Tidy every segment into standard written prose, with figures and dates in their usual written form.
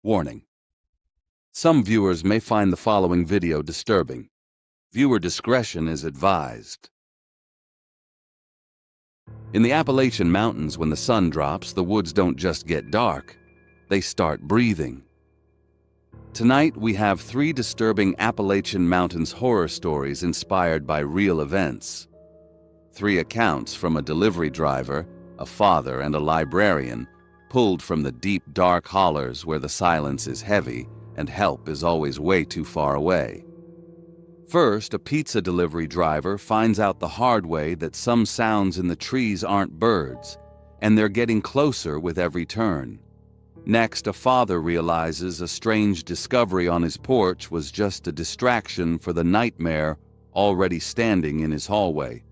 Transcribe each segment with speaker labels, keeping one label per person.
Speaker 1: Warning. Some viewers may find the following video disturbing. Viewer discretion is advised. In the Appalachian Mountains, when the sun drops, the woods don't just get dark, they start breathing. Tonight, we have 3 disturbing Appalachian Mountains horror stories inspired by real events. 3 accounts from a delivery driver, a father, and a librarian, pulled from the deep, dark hollers where the silence is heavy and help is always way too far away. First, a pizza delivery driver finds out the hard way that some sounds in the trees aren't birds, and they're getting closer with every turn. Next, a father realizes a strange discovery on his porch was just a distraction for the nightmare already standing in his hallway.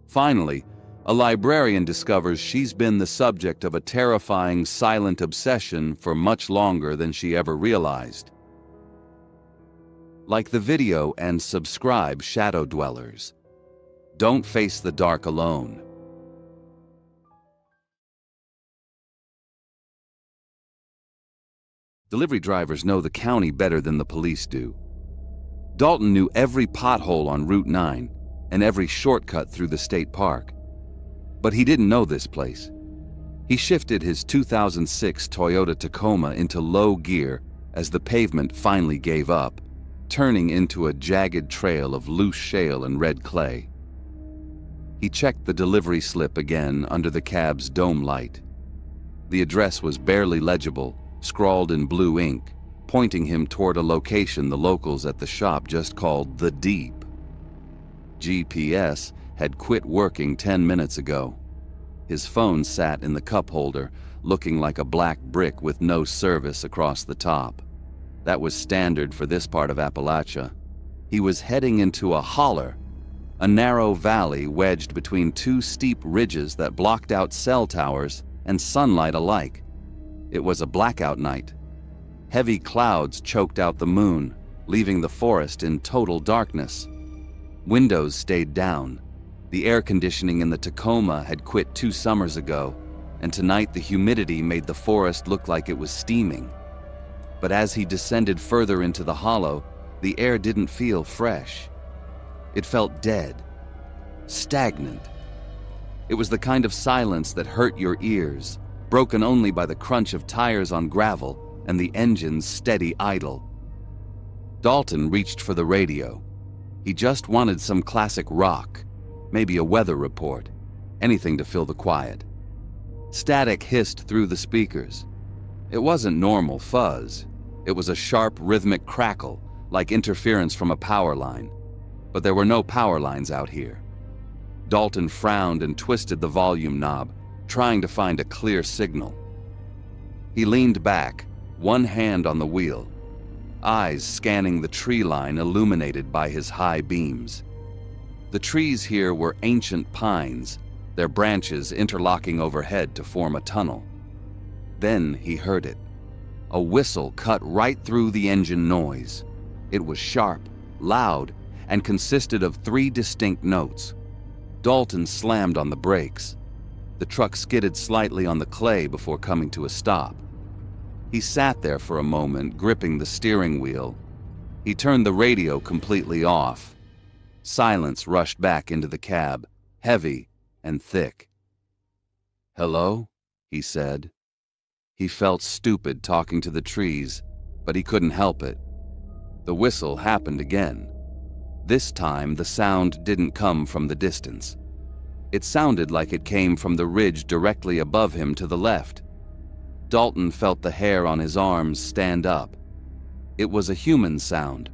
Speaker 1: Finally, a librarian discovers she's been the subject of a terrifying silent obsession for much longer than she ever realized. Like the video and subscribe, Shadow Dwellers. Don't face the dark alone. Delivery drivers know the county better than the police do. Dalton knew every pothole on Route 9 and every shortcut through the state park. But he didn't know this place. He shifted his 2006 Toyota Tacoma into low gear as the pavement finally gave up, turning into a jagged trail of loose shale and red clay. He checked the delivery slip again under the cab's dome light. The address was barely legible, scrawled in blue ink, pointing him toward a location the locals at the shop just called The Deep. GPS had quit working 10 minutes ago. His phone sat in the cup holder, looking like a black brick with no service across the top. That was standard for this part of Appalachia. He was heading into a holler, a narrow valley wedged between 2 steep ridges that blocked out cell towers and sunlight alike. It was a blackout night. Heavy clouds choked out the moon, leaving the forest in total darkness. Windows stayed down. The air conditioning in the Tacoma had quit 2 summers ago, and tonight the humidity made the forest look like it was steaming. But as he descended further into the hollow, the air didn't feel fresh. It felt dead, stagnant. It was the kind of silence that hurt your ears, broken only by the crunch of tires on gravel and the engine's steady idle. Dalton reached for the radio. He just wanted some classic rock, maybe a weather report, anything to fill the quiet. Static hissed through the speakers. It wasn't normal fuzz. It was a sharp, rhythmic crackle, like interference from a power line. But there were no power lines out here. Dalton frowned and twisted the volume knob, trying to find a clear signal. He leaned back, one hand on the wheel, eyes scanning the tree line illuminated by his high beams. The trees here were ancient pines, their branches interlocking overhead to form a tunnel. Then he heard it. A whistle cut right through the engine noise. It was sharp, loud, and consisted of 3 distinct notes. Dalton slammed on the brakes. The truck skidded slightly on the clay before coming to a stop. He sat there for a moment, gripping the steering wheel. He turned the radio completely off. Silence rushed back into the cab, heavy and thick. "Hello?" he said. He felt stupid talking to the trees, but he couldn't help it. The whistle happened again. This time, the sound didn't come from the distance. It sounded like it came from the ridge directly above him to the left. Dalton felt the hair on his arms stand up. It was a human sound,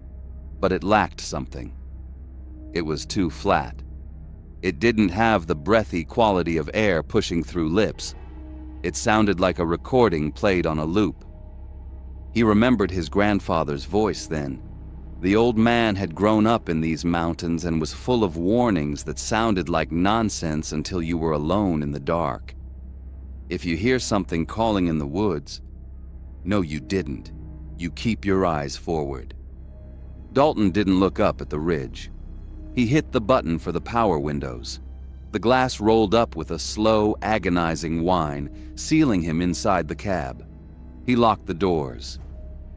Speaker 1: but it lacked something. It was too flat. It didn't have the breathy quality of air pushing through lips. It sounded like a recording played on a loop. He remembered his grandfather's voice then. The old man had grown up in these mountains and was full of warnings that sounded like nonsense until you were alone in the dark. If you hear something calling in the woods, no, you didn't. You keep your eyes forward. Dalton didn't look up at the ridge. He hit the button for the power windows. The glass rolled up with a slow, agonizing whine, sealing him inside the cab. He locked the doors.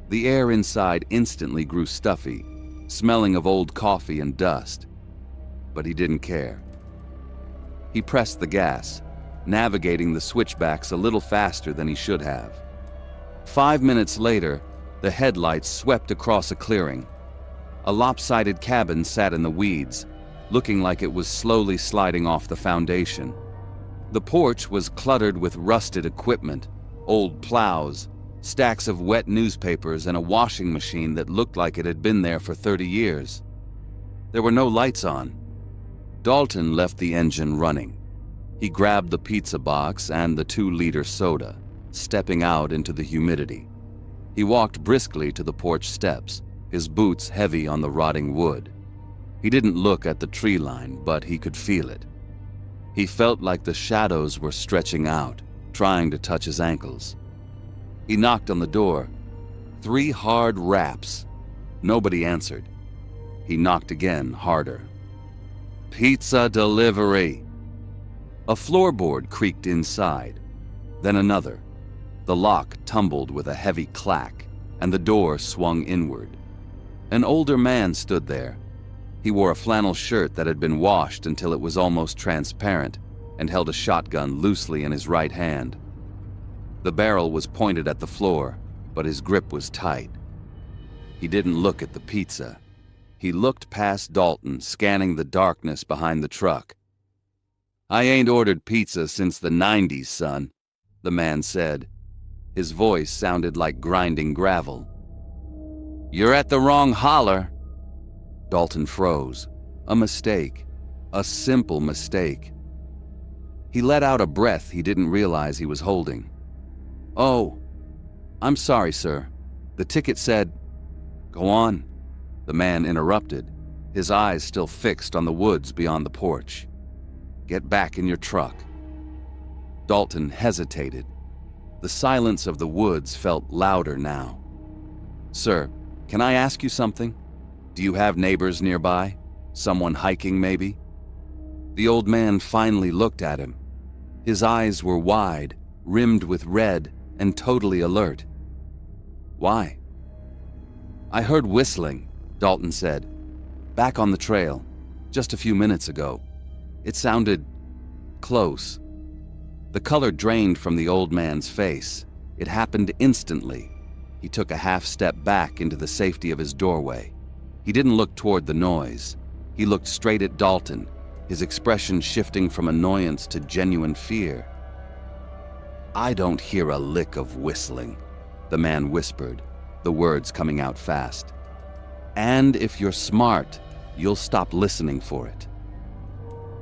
Speaker 1: The air inside instantly grew stuffy, smelling of old coffee and dust. But he didn't care. He pressed the gas, navigating the switchbacks a little faster than he should have. 5 minutes later, the headlights swept across a clearing. A lopsided cabin sat in the weeds, looking like it was slowly sliding off the foundation. The porch was cluttered with rusted equipment, old plows, stacks of wet newspapers, and a washing machine that looked like it had been there for 30 years. There were no lights on. Dalton left the engine running. He grabbed the pizza box and the 2-liter soda, stepping out into the humidity. He walked briskly to the porch steps, his boots heavy on the rotting wood. He didn't look at the tree line, but he could feel it. He felt like the shadows were stretching out, trying to touch his ankles. He knocked on the door. 3 hard raps. Nobody answered. He knocked again, harder. "Pizza delivery." A floorboard creaked inside, then another. The lock tumbled with a heavy clack, and the door swung inward. An older man stood there. He wore a flannel shirt that had been washed until it was almost transparent, and held a shotgun loosely in his right hand. The barrel was pointed at the floor, but his grip was tight. He didn't look at the pizza. He looked past Dalton, scanning the darkness behind the truck. "I ain't ordered pizza since the '90s, son," the man said. His voice sounded like grinding gravel. "You're at the wrong holler." Dalton froze. A mistake. A simple mistake. He let out a breath he didn't realize he was holding. "Oh, I'm sorry, sir. The ticket said—" "Go on," the man interrupted, his eyes still fixed on the woods beyond the porch. "Get back in your truck." Dalton hesitated. The silence of the woods felt louder now. "Sir, can I ask you something? Do you have neighbors nearby? Someone hiking, maybe?" The old man finally looked at him. His eyes were wide, rimmed with red, and totally alert. "Why?" "I heard whistling," Dalton said. "Back on the trail, just a few minutes ago. It sounded close." The color drained from the old man's face. It happened instantly. He took a half step back into the safety of his doorway. He didn't look toward the noise. He looked straight at Dalton, his expression shifting from annoyance to genuine fear. "I don't hear a lick of whistling," the man whispered, the words coming out fast. "And if you're smart, you'll stop listening for it."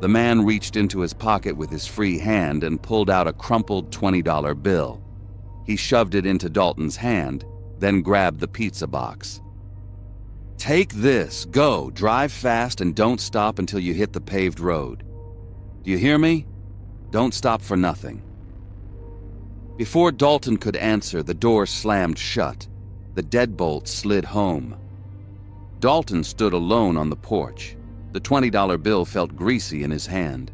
Speaker 1: The man reached into his pocket with his free hand and pulled out a crumpled $20 bill. He shoved it into Dalton's hand, then grabbed the pizza box. "Take this, go, drive fast, and don't stop until you hit the paved road. Do you hear me? Don't stop for nothing." Before Dalton could answer, the door slammed shut. The deadbolt slid home. Dalton stood alone on the porch. The $20 bill felt greasy in his hand.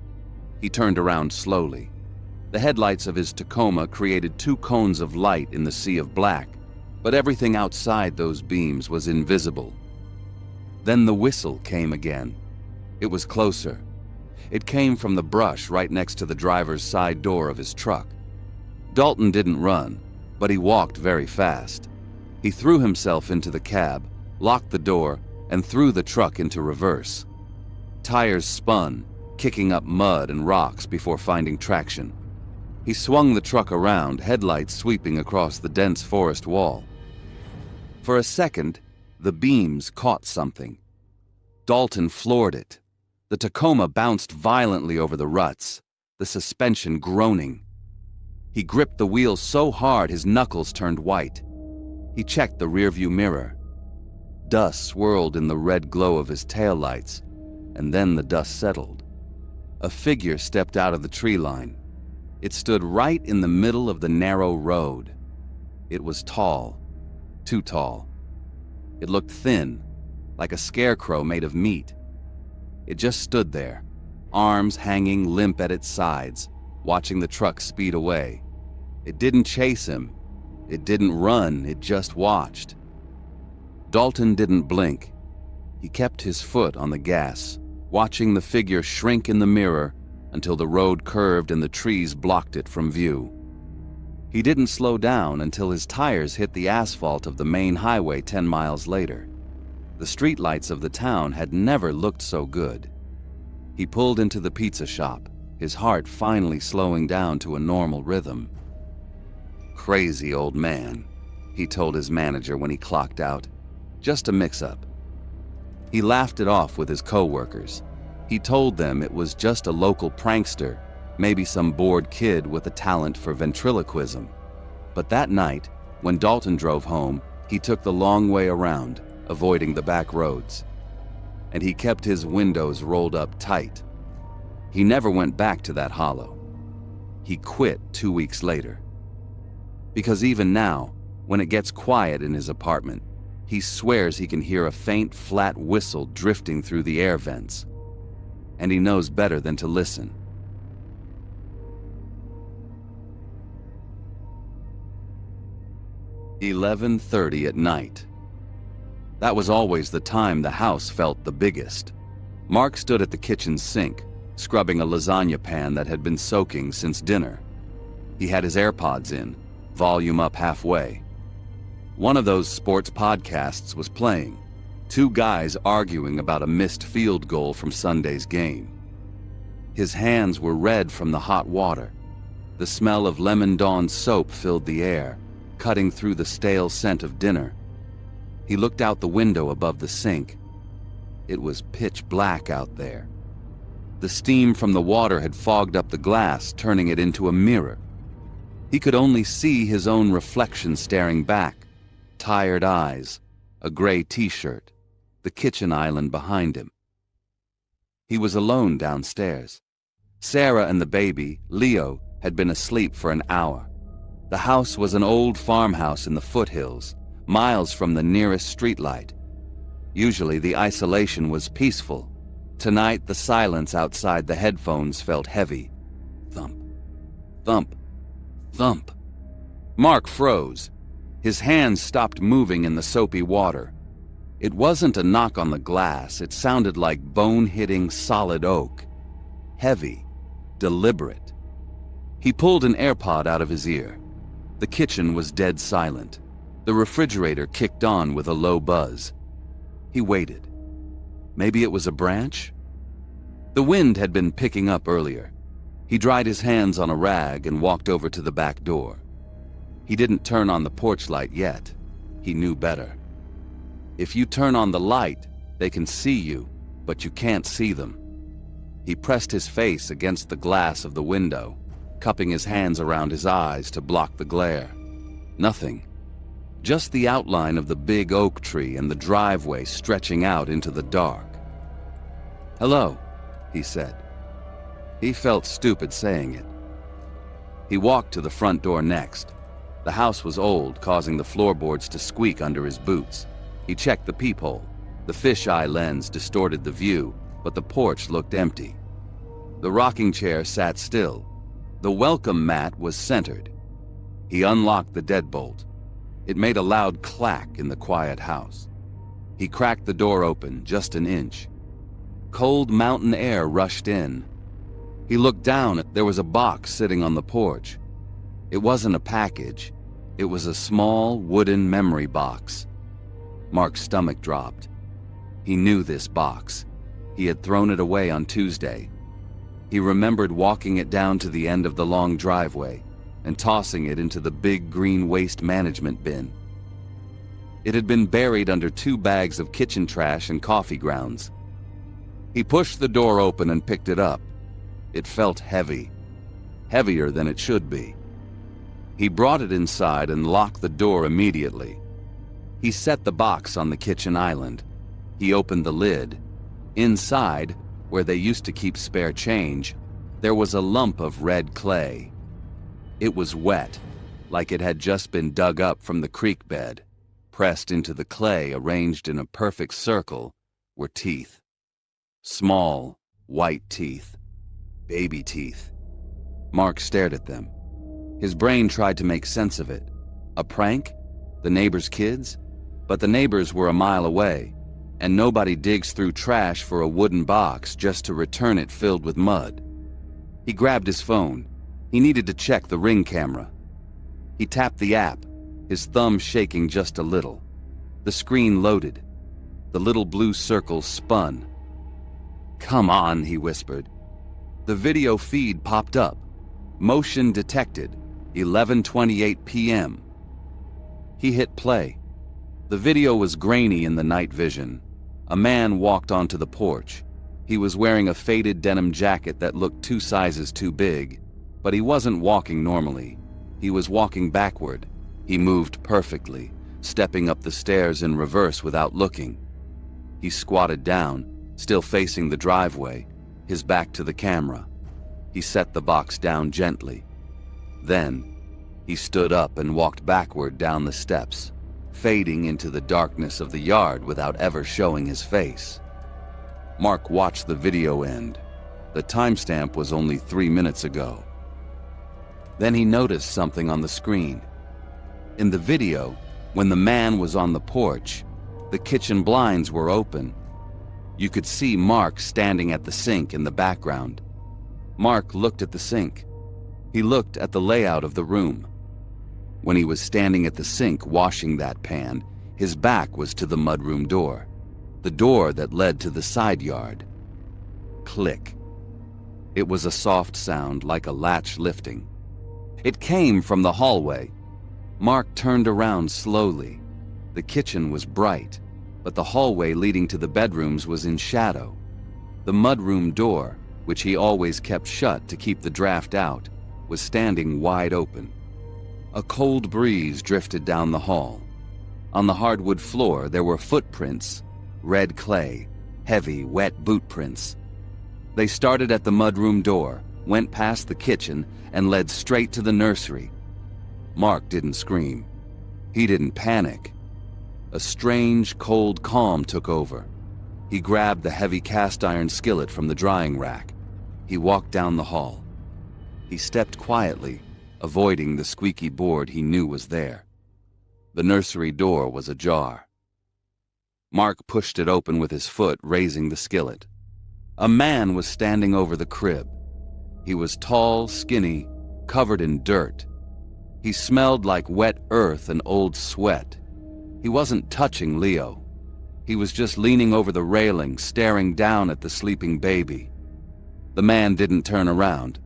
Speaker 1: He turned around slowly. The headlights of his Tacoma created 2 cones of light in the sea of black, but everything outside those beams was invisible. Then the whistle came again. It was closer. It came from the brush right next to the driver's side door of his truck. Dalton didn't run, but he walked very fast. He threw himself into the cab, locked the door, and threw the truck into reverse. Tires spun, kicking up mud and rocks before finding traction. He swung the truck around, headlights sweeping across the dense forest wall. For a second, the beams caught something. Dalton floored it. The Tacoma bounced violently over the ruts, the suspension groaning. He gripped the wheel so hard his knuckles turned white. He checked the rearview mirror. Dust swirled in the red glow of his taillights, and then the dust settled. A figure stepped out of the tree line. It stood right in the middle of the narrow road. It was tall, too tall. It looked thin, like a scarecrow made of meat. It just stood there, arms hanging limp at its sides, watching the truck speed away. It didn't chase him. It didn't run, it just watched. Dalton didn't blink. He kept his foot on the gas, watching the figure shrink in the mirror until the road curved and the trees blocked it from view. He didn't slow down until his tires hit the asphalt of the main highway 10 miles later. The streetlights of the town had never looked so good. He pulled into the pizza shop, his heart finally slowing down to a normal rhythm. "Crazy old man," he told his manager when he clocked out. "Just a mix-up." He laughed it off with his co-workers. He told them it was just a local prankster, maybe some bored kid with a talent for ventriloquism. But that night, when Dalton drove home, he took the long way around, avoiding the back roads. And he kept his windows rolled up tight. He never went back to that hollow. He quit 2 weeks later. Because even now, when it gets quiet in his apartment, he swears he can hear a faint, flat whistle drifting through the air vents. And he knows better than to listen. "11:30 at night. That was always the time the house felt the biggest. Mark stood at the kitchen sink, scrubbing a lasagna pan that had been soaking since dinner. He had his AirPods in, volume up halfway. One of those sports podcasts was playing, 2 guys arguing about a missed field goal from Sunday's game. His hands were red from the hot water. The smell of lemon Dawn soap filled the air, cutting through the stale scent of dinner. He looked out the window above the sink. It was pitch black out there. The steam from the water had fogged up the glass, turning it into a mirror. He could only see his own reflection staring back, tired eyes, a gray t-shirt, the kitchen island behind him. He was alone downstairs. Sarah and the baby, Leo, had been asleep for an hour. The house was an old farmhouse in the foothills, miles from the nearest streetlight. Usually the isolation was peaceful. Tonight the silence outside the headphones felt heavy. Thump, thump, thump. Mark froze. His hands stopped moving in the soapy water. It wasn't a knock on the glass, it sounded like bone-hitting solid oak. Heavy, deliberate. He pulled an AirPod out of his ear. The kitchen was dead silent. The refrigerator kicked on with a low buzz. He waited. Maybe it was a branch? The wind had been picking up earlier. He dried his hands on a rag and walked over to the back door. He didn't turn on the porch light yet. He knew better. If you turn on the light, they can see you, but you can't see them. He pressed his face against the glass of the window, cupping his hands around his eyes to block the glare. Nothing. Just the outline of the big oak tree and the driveway stretching out into the dark. "Hello," he said. He felt stupid saying it. He walked to the front door next. The house was old, causing the floorboards to squeak under his boots. He checked the peephole. The fisheye lens distorted the view, but the porch looked empty. The rocking chair sat still. The welcome mat was centered. He unlocked the deadbolt. It made a loud clack in the quiet house. He cracked the door open just an inch. Cold mountain air rushed in. He looked down. There was a box sitting on the porch. It wasn't a package. It was a small wooden memory box. Mark's stomach dropped. He knew this box. He had thrown it away on Tuesday. He remembered walking it down to the end of the long driveway and tossing it into the big green waste management bin. It had been buried under 2 bags of kitchen trash and coffee grounds. He pushed the door open and picked it up. It felt heavy, heavier than it should be. He brought it inside and locked the door immediately. He set the box on the kitchen island. He opened the lid. Inside, where they used to keep spare change, there was a lump of red clay. It was wet, like it had just been dug up from the creek bed. Pressed into the clay, arranged in a perfect circle, were teeth. Small, white teeth. Baby teeth. Mark stared at them. His brain tried to make sense of it. A prank? The neighbor's kids? But the neighbors were a mile away, and nobody digs through trash for a wooden box just to return it filled with mud. He grabbed his phone. He needed to check the Ring camera. He tapped the app, his thumb shaking just a little. The screen loaded. The little blue circle spun. "Come on," he whispered. The video feed popped up. Motion detected, 11:28 p.m. He hit play. The video was grainy in the night vision. A man walked onto the porch. He was wearing a faded denim jacket that looked 2 sizes too big, but he wasn't walking normally. He was walking backward. He moved perfectly, stepping up the stairs in reverse without looking. He squatted down, still facing the driveway, his back to the camera. He set the box down gently. Then, he stood up and walked backward down the steps, fading into the darkness of the yard without ever showing his face. Mark watched the video end. The timestamp was only 3 minutes ago. Then he noticed something on the screen. In the video, when the man was on the porch, the kitchen blinds were open. You could see Mark standing at the sink in the background. Mark looked at the sink. He looked at the layout of the room. When he was standing at the sink washing that pan, his back was to the mudroom door, the door that led to the side yard. Click. It was a soft sound like a latch lifting. It came from the hallway. Mark turned around slowly. The kitchen was bright, but the hallway leading to the bedrooms was in shadow. The mudroom door, which he always kept shut to keep the draft out, was standing wide open. A cold breeze drifted down the hall. On the hardwood floor there were footprints, red clay, heavy, wet boot prints. They started at the mudroom door, went past the kitchen, and led straight to the nursery. Mark didn't scream. He didn't panic. A strange, cold calm took over. He grabbed the heavy cast-iron skillet from the drying rack. He walked down the hall. He stepped quietly, avoiding the squeaky board he knew was there. The nursery door was ajar. Mark pushed it open with his foot, raising the skillet. A man was standing over the crib. He was tall, skinny, covered in dirt. He smelled like wet earth and old sweat. He wasn't touching Leo. He was just leaning over the railing, staring down at the sleeping baby. The man didn't turn around.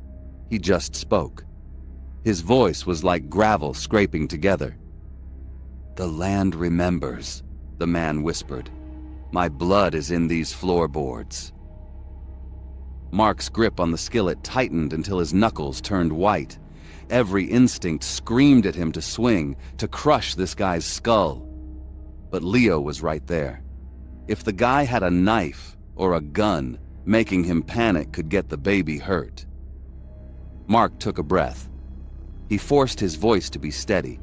Speaker 1: He just spoke. His voice was like gravel scraping together. "The land remembers," the man whispered. "My blood is in these floorboards." Mark's grip on the skillet tightened until his knuckles turned white. Every instinct screamed at him to swing, to crush this guy's skull. But Leo was right there. If the guy had a knife or a gun, making him panic could get the baby hurt. Mark took a breath. He forced his voice to be steady.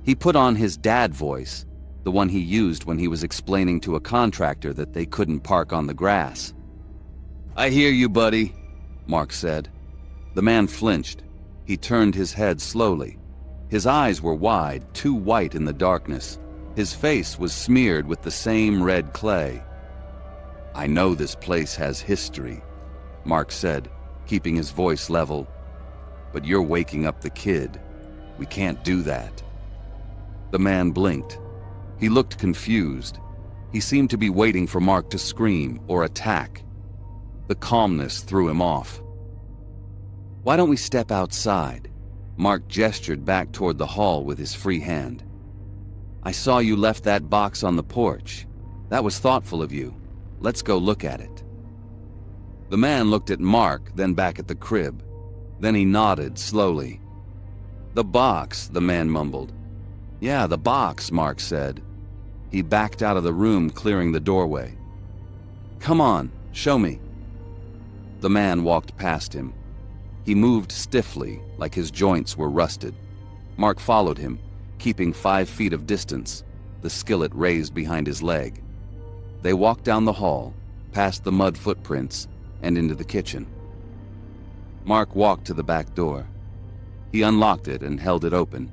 Speaker 1: He put on his dad voice, the one he used when he was explaining to a contractor that they couldn't park on the grass. "I hear you, buddy," Mark said. The man flinched. He turned his head slowly. His eyes were wide, too white in the darkness. His face was smeared with the same red clay. "I know this place has history," Mark said, keeping his voice level. "But you're waking up the kid. We can't do that." The man blinked. He looked confused. He seemed to be waiting for Mark to scream or attack. The calmness threw him off. "Why don't we step outside?" Mark gestured back toward the hall with his free hand. "I saw you left that box on the porch. That was thoughtful of you. Let's go look at it." The man looked at Mark, then back at the crib. Then he nodded slowly. "The box," the man mumbled. "Yeah, the box," Mark said. He backed out of the room, clearing the doorway. "Come on, show me." The man walked past him. He moved stiffly, like his joints were rusted. Mark followed him, keeping 5 feet of distance, the skillet raised behind his leg. They walked down the hall, past the mud footprints, and into the kitchen. Mark walked to the back door. He unlocked it and held it open.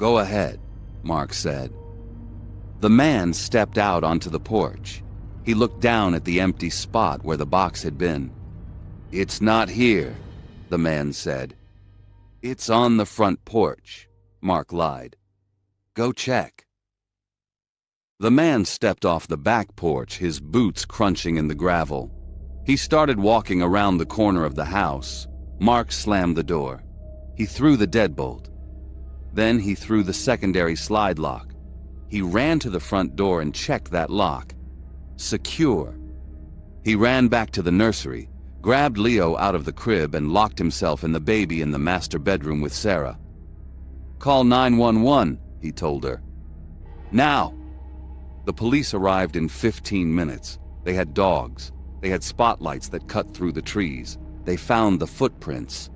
Speaker 1: "Go ahead," Mark said. The man stepped out onto the porch. He looked down at the empty spot where the box had been. "It's not here," the man said. "It's on the front porch," Mark lied. "Go check." The man stepped off the back porch, his boots crunching in the gravel. He started walking around the corner of the house. Mark slammed the door. He threw the deadbolt. Then he threw the secondary slide lock. He ran to the front door and checked that lock. Secure. He ran back to the nursery, grabbed Leo out of the crib, and locked himself and the baby in the master bedroom with Sarah. "Call 911, he told her. "Now!" The police arrived in 15 minutes. They had dogs. They had spotlights that cut through the trees. They found the footprints.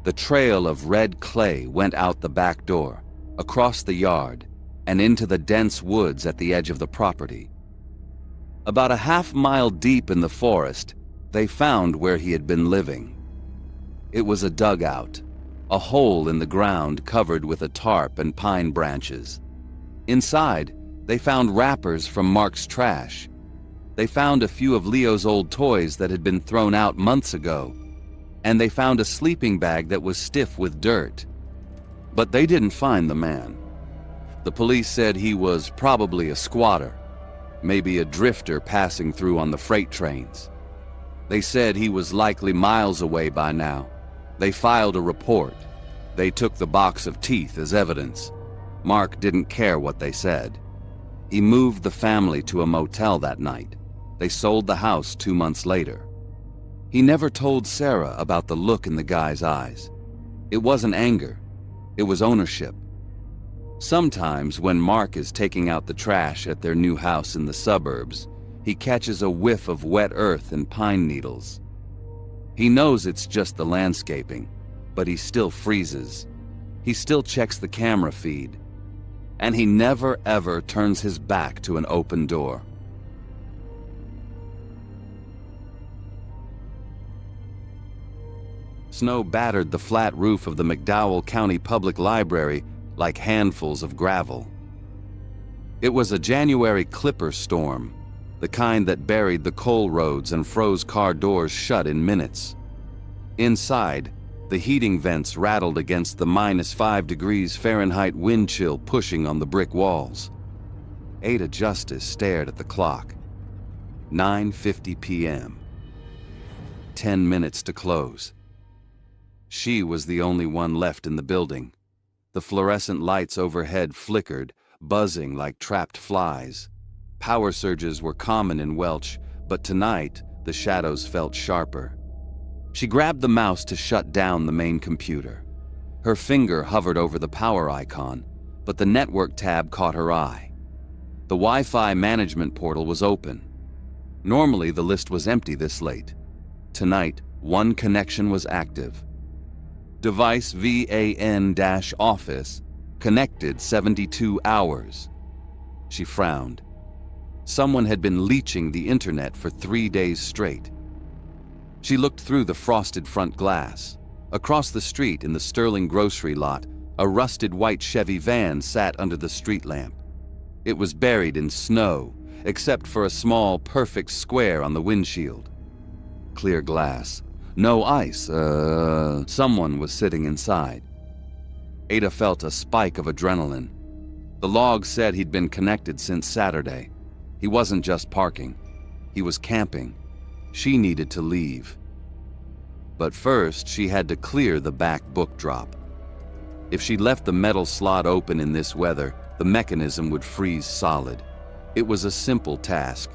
Speaker 1: The trail of red clay went out the back door, across the yard, and into the dense woods at the edge of the property. About a half-mile deep in the forest, they found where he had been living. It was a dugout, a hole in the ground covered with a tarp and pine branches. Inside, they found wrappers from Mark's trash. They found a few of Leo's old toys that had been thrown out months ago, and they found a sleeping bag that was stiff with dirt. But they didn't find the man. The police said he was probably a squatter, maybe a drifter passing through on the freight trains. They said he was likely miles away by now. They filed a report. They took the box of teeth as evidence. Mark didn't care what they said. He moved the family to a motel that night. They sold the house 2 months later. He never told Sarah about the look in the guy's eyes. It wasn't anger. It was ownership. Sometimes when Mark is taking out the trash at their new house in the suburbs, he catches a whiff of wet earth and pine needles. He knows it's just the landscaping, but he still freezes. He still checks the camera feed. And he never ever turns his back to an open door. Snow battered the flat roof of the McDowell County Public Library like handfuls of gravel. It was a January clipper storm, the kind that buried the coal roads and froze car doors shut in minutes. Inside, the heating vents rattled against the -5 degrees Fahrenheit wind chill pushing on the brick walls. Ada Justice stared at the clock. 9:50 p.m. 10 minutes to close. She was the only one left in the building. The fluorescent lights overhead flickered, buzzing like trapped flies. Power surges were common in Welch, but tonight the shadows felt sharper. She grabbed the mouse to shut down the main computer. Her finger hovered over the power icon, but the network tab caught her eye. The Wi-Fi management portal was open. Normally the list was empty this late. Tonight, one connection was active. Device VAN-office, connected 72 hours. She frowned. Someone had been leeching the internet for 3 days straight. She looked through the frosted front glass. Across the street in the Sterling grocery lot, a rusted white Chevy van sat under the street lamp. It was buried in snow, except for a small, perfect square on the windshield. Clear glass. No ice. Someone was sitting inside. Ada felt a spike of adrenaline. The log said he'd been connected since Saturday. He wasn't just parking. He was camping. She needed to leave. But first, she had to clear the back book drop. If she left the metal slot open in this weather, the mechanism would freeze solid. It was a simple task.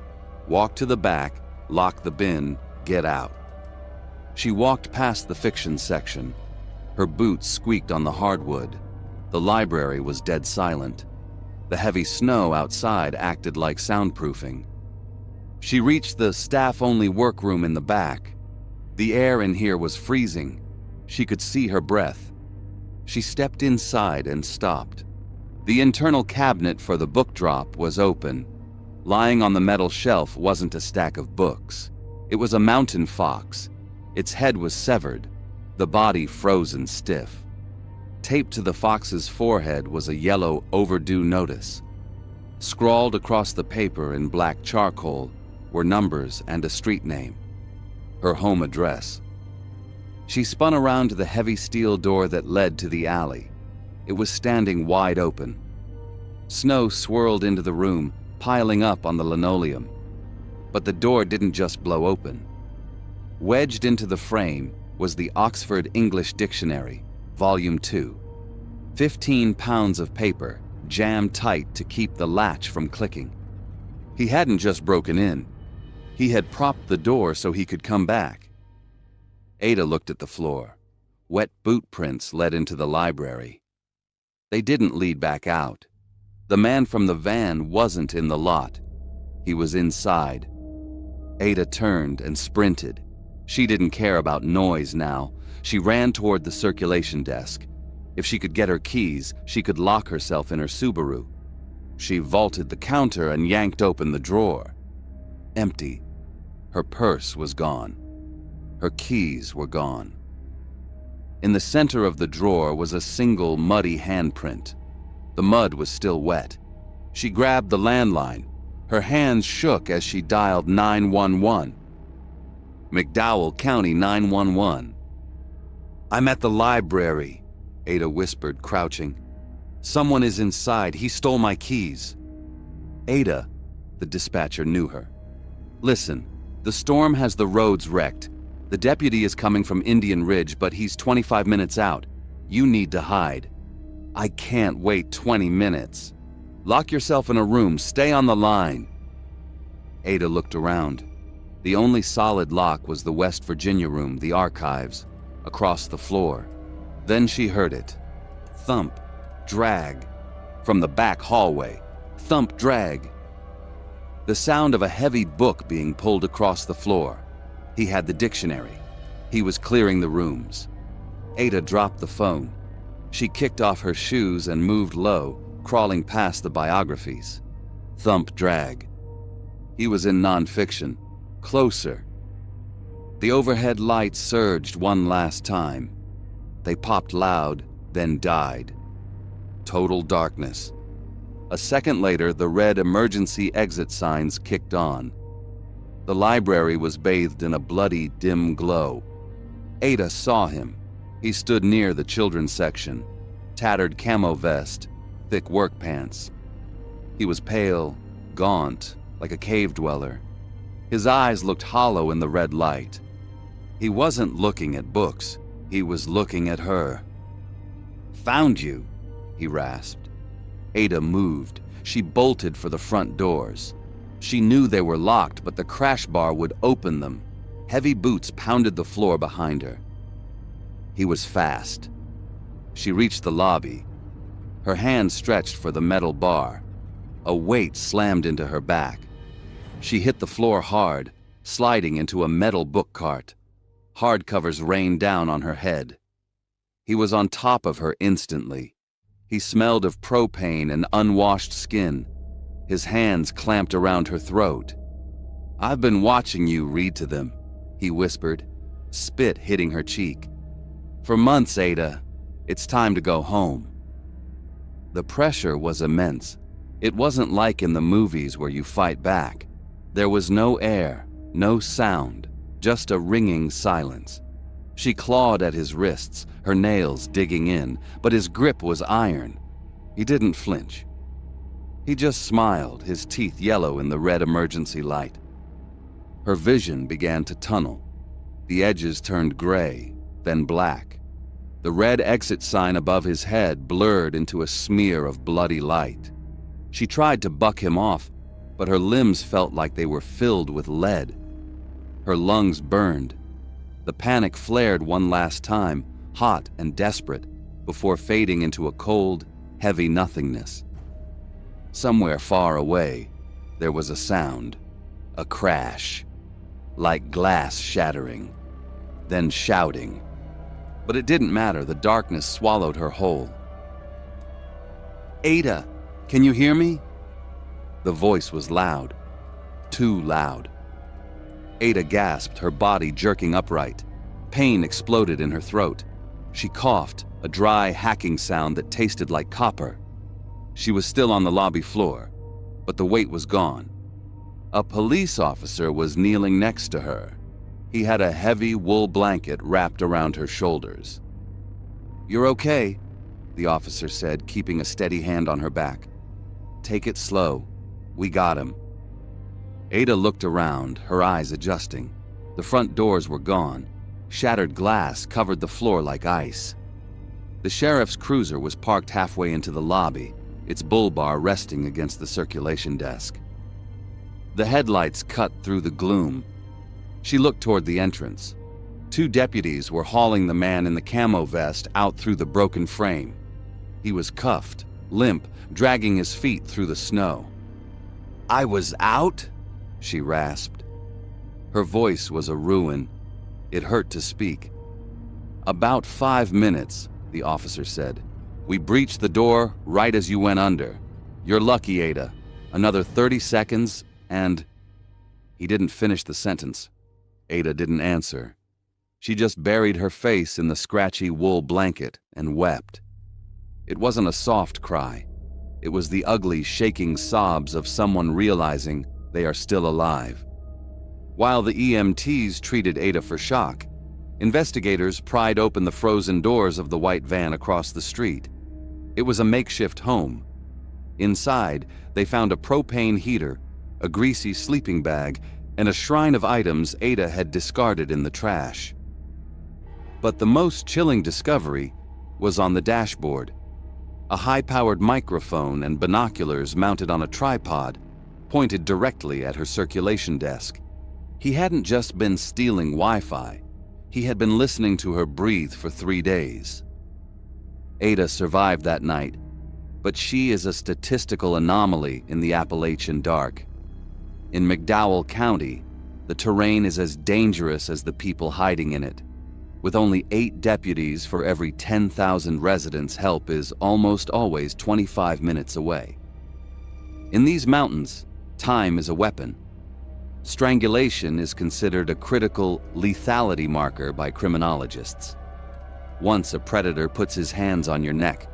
Speaker 1: Walk to the back, lock the bin, get out. She walked past the fiction section. Her boots squeaked on the hardwood. The library was dead silent. The heavy snow outside acted like soundproofing. She reached the staff-only workroom in the back. The air in here was freezing. She could see her breath. She stepped inside and stopped. The internal cabinet for the book drop was open. Lying on the metal shelf wasn't a stack of books. It was a mountain fox. Its head was severed, the body frozen stiff. Taped to the fox's forehead was a yellow overdue notice. Scrawled across the paper in black charcoal were numbers and a street name. Her home address. She spun around to the heavy steel door that led to the alley. It was standing wide open. Snow swirled into the room, piling up on the linoleum. But the door didn't just blow open. Wedged into the frame was the Oxford English Dictionary, Volume 2. 15 pounds of paper, jammed tight to keep the latch from clicking. He hadn't just broken in. He had propped the door so he could come back. Ada looked at the floor. Wet boot prints led into the library. They didn't lead back out. The man from the van wasn't in the lot. He was inside. Ada turned and sprinted. She didn't care about noise now. She ran toward the circulation desk. If she could get her keys, she could lock herself in her Subaru. She vaulted the counter and yanked open the drawer. Empty. Her purse was gone. Her keys were gone. In the center of the drawer was a single muddy handprint. The mud was still wet. She grabbed the landline. Her hands shook as she dialed 911. McDowell County 911. "I'm at the library," Ada whispered, crouching. "Someone is inside. He stole my keys." "Ada," the dispatcher knew her. "Listen, the storm has the roads wrecked. The deputy is coming from Indian Ridge, but he's 25 minutes out. You need to hide." "I can't wait 20 minutes. Lock yourself in a room. Stay on the line." Ada looked around. The only solid lock was the West Virginia room, the archives, across the floor. Then she heard it. Thump, drag. From the back hallway. Thump, drag. The sound of a heavy book being pulled across the floor. He had the dictionary. He was clearing the rooms. Ada dropped the phone. She kicked off her shoes and moved low, crawling past the biographies. Thump, drag. He was in nonfiction. Closer. The overhead lights surged one last time. They popped loud, then died. Total darkness. A second later, the red emergency exit signs kicked on. The library was bathed in a bloody, dim glow. Ada saw him. He stood near the children's section. Tattered camo vest, thick work pants. He was pale, gaunt, like a cave dweller. His eyes looked hollow in the red light. He wasn't looking at books. He was looking at her. "Found you," he rasped. Ada moved. She bolted for the front doors. She knew they were locked, but the crash bar would open them. Heavy boots pounded the floor behind her. He was fast. She reached the lobby. Her hand stretched for the metal bar. A weight slammed into her back. She hit the floor hard, sliding into a metal book cart. Hardcovers rained down on her head. He was on top of her instantly. He smelled of propane and unwashed skin. His hands clamped around her throat. "I've been watching you read to them," he whispered, spit hitting her cheek. "For months, Ada. It's time to go home." The pressure was immense. It wasn't like in the movies where you fight back. There was no air, no sound, just a ringing silence. She clawed at his wrists, her nails digging in, but his grip was iron. He didn't flinch. He just smiled, his teeth yellow in the red emergency light. Her vision began to tunnel. The edges turned gray, then black. The red exit sign above his head blurred into a smear of bloody light. She tried to buck him off, but her limbs felt like they were filled with lead. Her lungs burned. The panic flared one last time, hot and desperate, before fading into a cold, heavy nothingness. Somewhere far away, there was a sound, a crash, like glass shattering, then shouting. But it didn't matter, the darkness swallowed her whole. "Ada, can you hear me?" The voice was loud, too loud. Ada gasped, her body jerking upright. Pain exploded in her throat. She coughed, a dry hacking sound that tasted like copper. She was still on the lobby floor, but the weight was gone. A police officer was kneeling next to her. He had a heavy wool blanket wrapped around her shoulders. "You're okay," the officer said, keeping a steady hand on her back. "Take it slow. We got him." Ada looked around, her eyes adjusting. The front doors were gone. Shattered glass covered the floor like ice. The sheriff's cruiser was parked halfway into the lobby, its bull bar resting against the circulation desk. The headlights cut through the gloom. She looked toward the entrance. 2 deputies were hauling the man in the camo vest out through the broken frame. He was cuffed, limp, dragging his feet through the snow. "I was out?" she rasped. Her voice was a ruin. It hurt to speak. "About 5 minutes," the officer said. "We breached the door right as you went under. You're lucky, Ada. Another 30 seconds and—" He didn't finish the sentence. Ada didn't answer. She just buried her face in the scratchy wool blanket and wept. It wasn't a soft cry. It was the ugly, shaking sobs of someone realizing they are still alive. While the EMTs treated Ada for shock, investigators pried open the frozen doors of the white van across the street. It was a makeshift home. Inside, they found a propane heater, a greasy sleeping bag, and a shrine of items Ada had discarded in the trash. But the most chilling discovery was on the dashboard. A high-powered microphone and binoculars mounted on a tripod pointed directly at her circulation desk. He hadn't just been stealing Wi-Fi. He had been listening to her breathe for 3 days. Ada survived that night, but she is a statistical anomaly in the Appalachian dark. In McDowell County, the terrain is as dangerous as the people hiding in it. With only 8 deputies for every 10,000 residents, help is almost always 25 minutes away. In these mountains, time is a weapon. Strangulation is considered a critical lethality marker by criminologists. Once a predator puts his hands on your neck,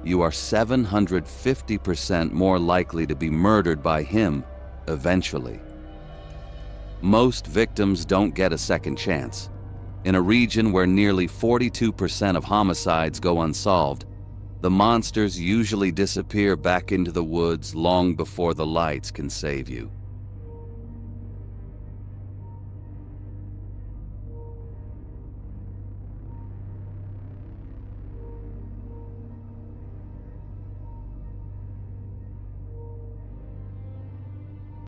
Speaker 1: you are 750% more likely to be murdered by him eventually. Most victims don't get a second chance. In a region where nearly 42% of homicides go unsolved, the monsters usually disappear back into the woods long before the lights can save you.